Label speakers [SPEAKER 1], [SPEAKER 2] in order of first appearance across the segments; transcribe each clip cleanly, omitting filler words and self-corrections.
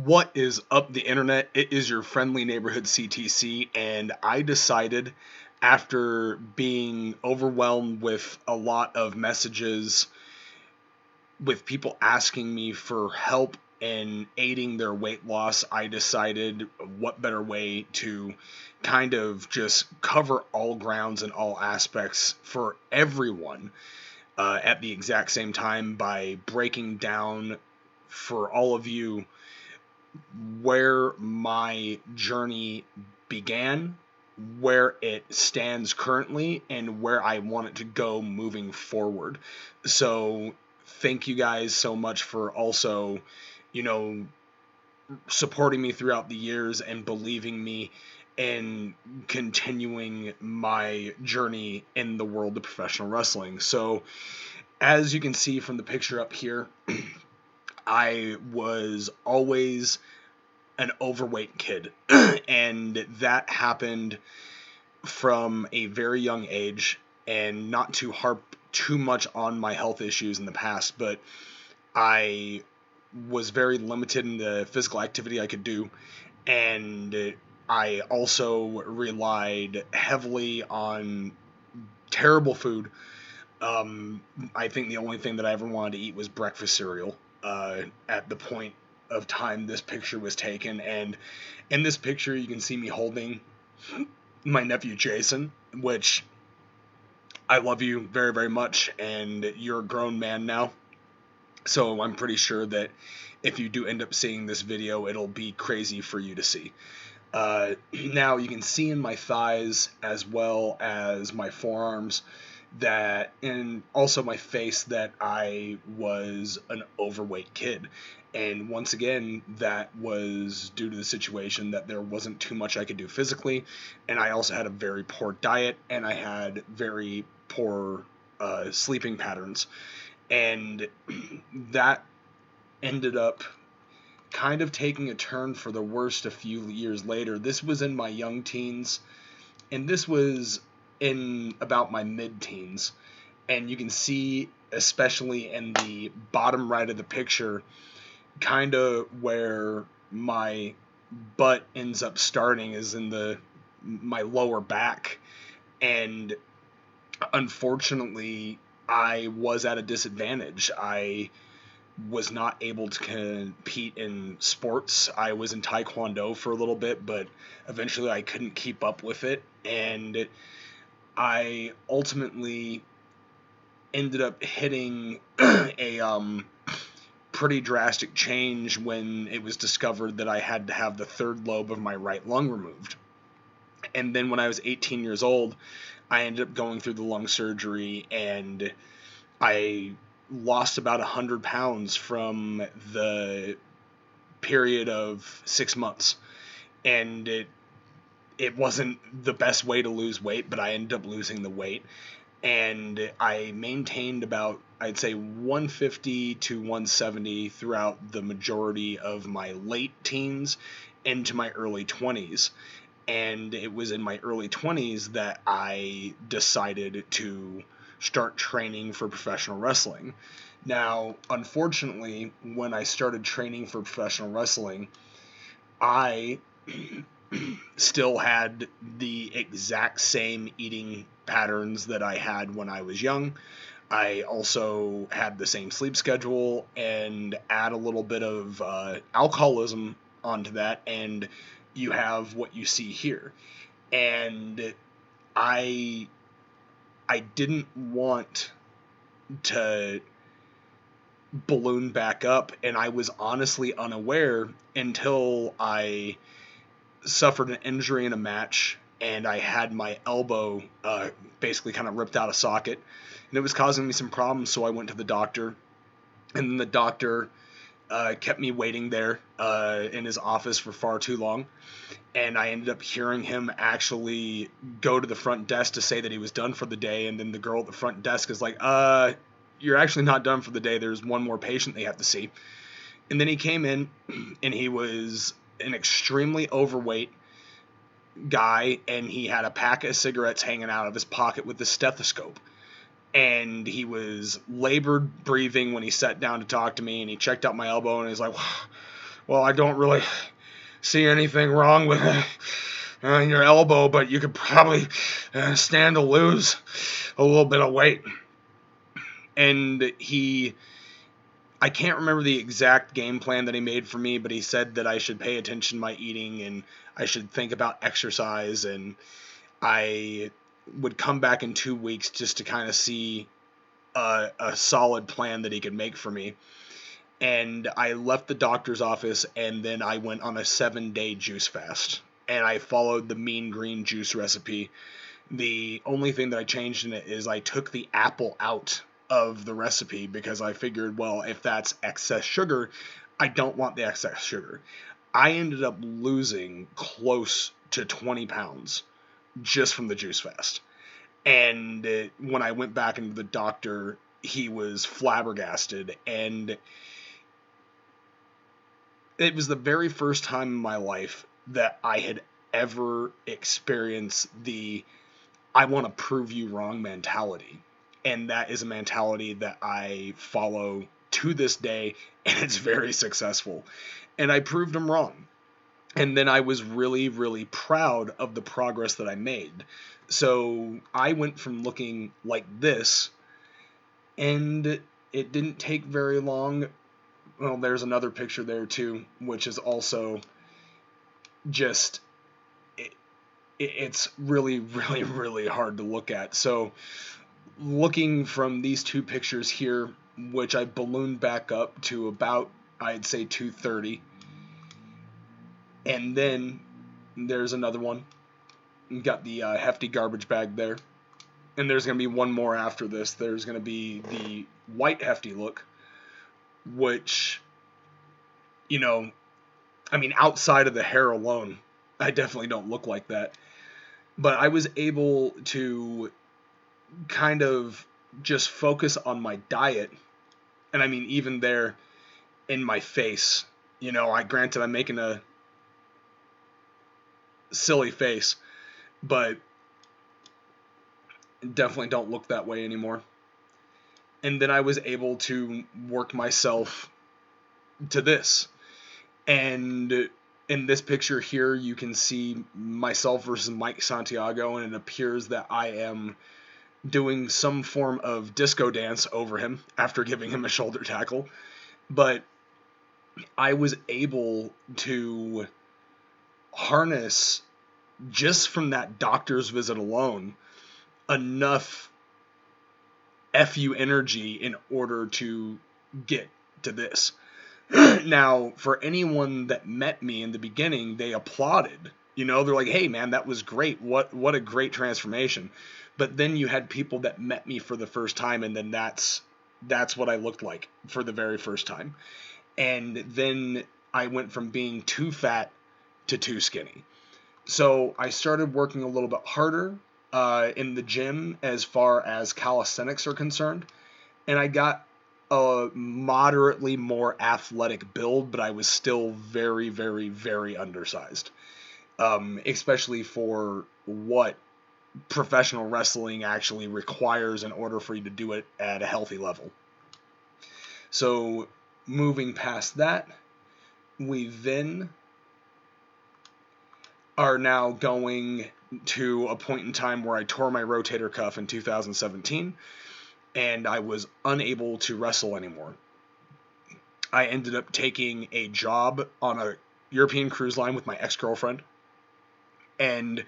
[SPEAKER 1] What is up, the internet? It is your friendly neighborhood CTC, and I decided, after being overwhelmed with a lot of messages with people asking me for help in aiding their weight loss, I decided what better way to kind of just cover all grounds and all aspects for everyone at the exact same time by breaking down for all of you where my journey began, where it stands currently, and where I want it to go moving forward. So, thank you guys so much for also, you know, supporting me throughout the years and believing me and continuing my journey in the world of professional wrestling. So, as you can see from the picture up here, I was always an overweight kid. And that happened from a very young age, and not to harp too much on my health issues in the past, but I was very limited in the physical activity I could do, and I also relied heavily on terrible food. I think the only thing that I ever wanted to eat was breakfast cereal at the point of time this picture was taken. And in this picture, you can see me holding my nephew Jason, which I love you very, very much, and you're a grown man now. So I'm pretty sure that if you do end up seeing this video, it'll be crazy for you to see. Now you can see in my thighs as well as my forearms that, and also my face, that I was an overweight kid. And once again, that was due to the situation that there wasn't too much I could do physically, and I also had a very poor diet, and I had very poor sleeping patterns. And that ended up kind of taking a turn for the worst a few years later. This was in my young teens, and this was in about my mid-teens. And you can see, especially in the bottom right of the picture, kind of where my butt ends up starting is in my lower back. And unfortunately, I was at a disadvantage. I was not able to compete in sports. I was in Taekwondo for a little bit, but eventually I couldn't keep up with it, and I ultimately ended up hitting a pretty drastic change when it was discovered that I had to have the third lobe of my right lung removed. And then when I was 18 years old, I ended up going through the lung surgery, and I lost about 100 pounds from the period of 6 months. And it wasn't the best way to lose weight, but I ended up losing the weight. And I maintained about, I'd say, 150 to 170 throughout the majority of my late teens into my early 20s. And it was in my early 20s that I decided to start training for professional wrestling. Now, unfortunately, when I started training for professional wrestling, I still had the exact same eating patterns that I had when I was young. I also had the same sleep schedule, and add a little bit of alcoholism onto that, and you have what you see here. And I didn't want to balloon back up, and I was honestly unaware until I suffered an injury in a match, and I had my elbow basically kind of ripped out of socket, and it was causing me some problems. So I went to the doctor, and then the doctor kept me waiting there in his office for far too long, and I ended up hearing him actually go to the front desk to say that he was done for the day, and then the girl at the front desk is like, you're actually not done for the day, there's one more patient they have to see. And then he came in, and he was an extremely overweight guy, and he had a pack of cigarettes hanging out of his pocket with a stethoscope. And he was labored breathing when he sat down to talk to me, and he checked out my elbow, and he's like, well, I don't really see anything wrong with your elbow, but you could probably stand to lose a little bit of weight. And I can't remember the exact game plan that he made for me, but he said that I should pay attention to my eating and I should think about exercise, and I would come back in 2 weeks just to kind of see a solid plan that he could make for me. And I left the doctor's office, and then I went on a 7-day juice fast, and I followed the Mean Green juice recipe. The only thing that I changed in it is I took the apple out of the recipe because I figured, well, if that's excess sugar, I don't want the excess sugar. I ended up losing close to 20 pounds just from the juice fast. And when I went back into the doctor, he was flabbergasted. And it was the very first time in my life that I had ever experienced the I want to prove you wrong mentality. And that is a mentality that I follow to this day, and it's very successful. And I proved him wrong. And then I was really, really proud of the progress that I made. So I went from looking like this, and it didn't take very long. Well, there's another picture there too, which is also just, it's really, really, really hard to look at. So looking from these two pictures here, which I ballooned back up to about, I'd say 230. And then there's another one. You got the hefty garbage bag there. And there's going to be one more after this. There's going to be the white hefty look, which, you know, I mean, outside of the hair alone, I definitely don't look like that. But I was able to kind of just focus on my diet. And I mean, even there in my face, granted I'm making a silly face, but definitely don't look that way anymore. And then I was able to work myself to this. And in this picture here, you can see myself versus Mike Santiago, and it appears that I am doing some form of disco dance over him after giving him a shoulder tackle. But I was able to harness, just from that doctor's visit alone, enough FU energy in order to get to this. Now, for anyone that met me in the beginning, they applauded. They're like, "Hey, man, that was great. What a great transformation." But then you had people that met me for the first time, and then that's what I looked like for the very first time. And then I went from being too fat to too skinny. So I started working a little bit harder in the gym as far as calisthenics are concerned, and I got a moderately more athletic build, but I was still very, very, very undersized, especially for what professional wrestling actually requires in order for you to do it at a healthy level. So moving past that, we then are now going to a point in time where I tore my rotator cuff in 2017, and I was unable to wrestle anymore. I ended up taking a job on a European cruise line with my ex-girlfriend, and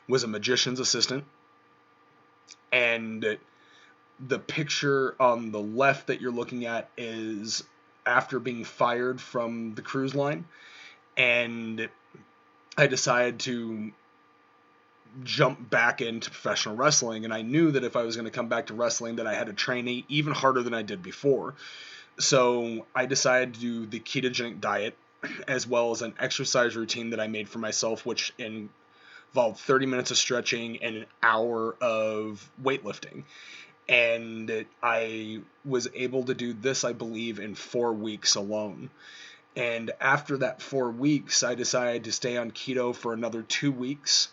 [SPEAKER 1] was a magician's assistant. And the picture on the left that you're looking at is after being fired from the cruise line, and I decided to jump back into professional wrestling, and I knew that if I was going to come back to wrestling that I had to train even harder than I did before. So I decided to do the ketogenic diet as well as an exercise routine that I made for myself, which involved 30 minutes of stretching and an hour of weightlifting. And I was able to do this, I believe, in 4 weeks alone. And after that 4 weeks, I decided to stay on keto for another 2 weeks.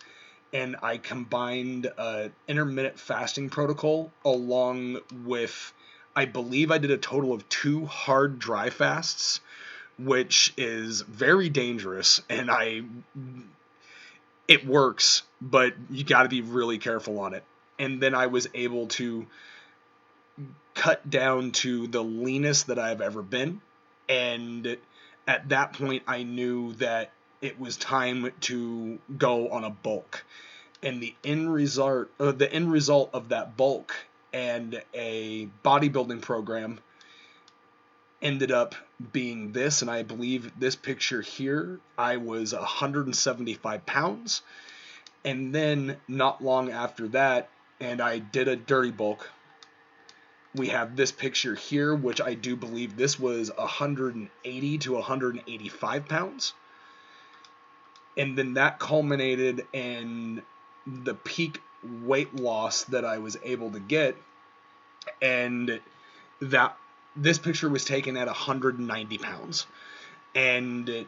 [SPEAKER 1] And I combined an intermittent fasting protocol along with, I believe I did a total of 2 hard dry fasts, which is very dangerous, and it works, but you got to be really careful on it. And then I was able to cut down to the leanest that I've ever been, and at that point I knew that it was time to go on a bulk. And the end result of that bulk and a bodybuilding program ended up being this. And I believe this picture here, I was 175 pounds. And then not long after that, and I did a dirty bulk, we have this picture here, which I do believe this was 180 to 185 pounds. And then that culminated in the peak weight loss that I was able to get. And that this picture was taken at 190 pounds. And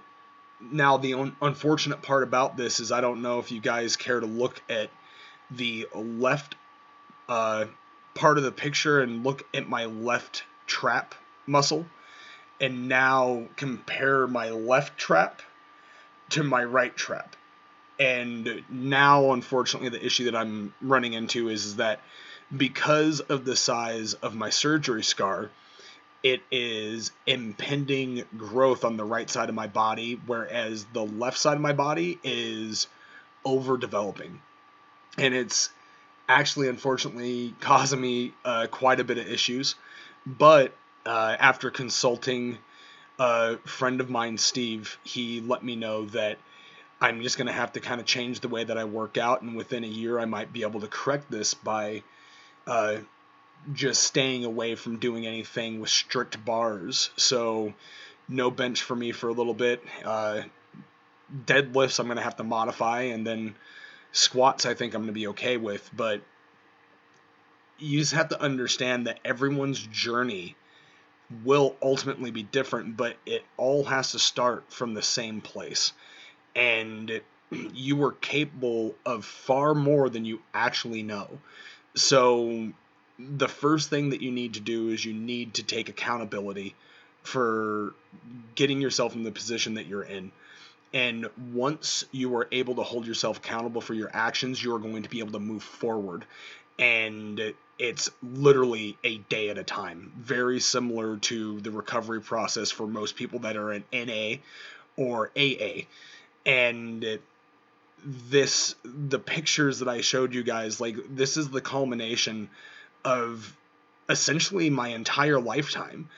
[SPEAKER 1] now the unfortunate part about this is I don't know if you guys care to look at the left part of the picture and look at my left trap muscle and now compare my left trap to my right trap. And now, unfortunately, the issue that I'm running into is that because of the size of my surgery scar, it is impending growth on the right side of my body, whereas the left side of my body is overdeveloping. And it's actually, unfortunately, causing me quite a bit of issues. But after consulting a friend of mine, Steve, he let me know that I'm just going to have to kind of change the way that I work out, and within a year I might be able to correct this by just staying away from doing anything with strict bars. So no bench for me for a little bit. Deadlifts I'm going to have to modify, and then squats I think I'm going to be okay with. But you just have to understand that everyone's journey will ultimately be different, but it all has to start from the same place. And you are capable of far more than you actually know. So the first thing that you need to do is you need to take accountability for getting yourself in the position that you're in. And once you are able to hold yourself accountable for your actions, you are going to be able to move forward. And it's literally a day at a time, very similar to the recovery process for most people that are in NA or AA. And the pictures that I showed you guys, like, this is the culmination of essentially my entire lifetime.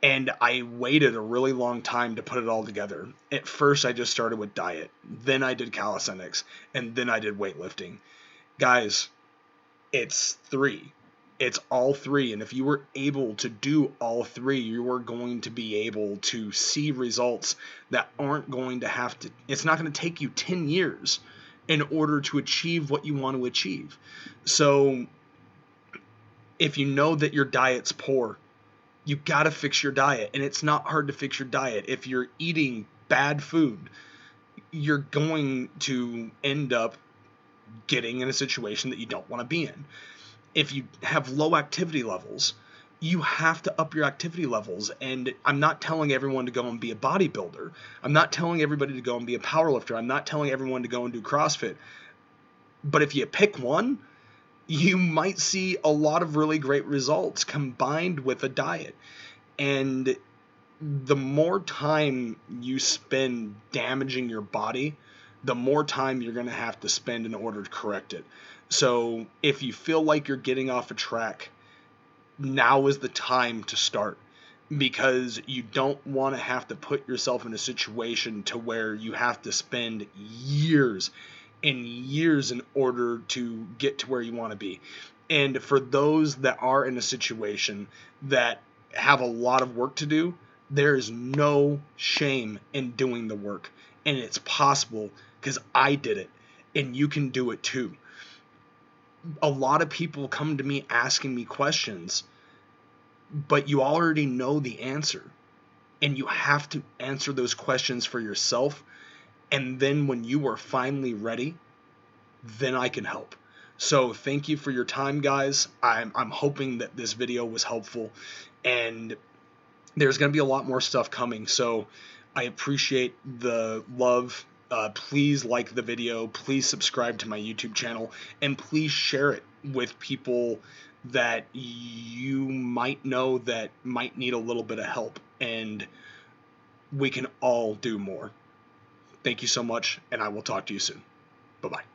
[SPEAKER 1] And I waited a really long time to put it all together. At first, I just started with diet. Then I did calisthenics. And then I did weightlifting. Guys, it's three. It's all three. And if you were able to do all three, you are going to be able to see results that aren't going to have to, it's not going to take you 10 years in order to achieve what you want to achieve. So if you know that your diet's poor, you got to fix your diet. And it's not hard to fix your diet. If you're eating bad food, you're going to end up getting in a situation that you don't want to be in. If you have low activity levels, you have to up your activity levels. And I'm not telling everyone to go and be a bodybuilder. I'm not telling everybody to go and be a powerlifter. I'm not telling everyone to go and do CrossFit. But if you pick one, you might see a lot of really great results combined with a diet. And the more time you spend damaging your body, the more time you're going to have to spend in order to correct it. So if you feel like you're getting off a track, now is the time to start, because you don't want to have to put yourself in a situation to where you have to spend years and years in order to get to where you want to be. And for those that are in a situation that have a lot of work to do, there is no shame in doing the work. And it's possible, because I did it, and you can do it too. A lot of people come to me asking me questions, but you already know the answer. And you have to answer those questions for yourself. And then when you are finally ready, then I can help. So thank you for your time, guys. I'm hoping that this video was helpful. And there's going to be a lot more stuff coming. So I appreciate the love. Please like the video. Please subscribe to my YouTube channel. And please share it with people that you might know that might need a little bit of help. And we can all do more. Thank you so much, and I will talk to you soon. Bye-bye.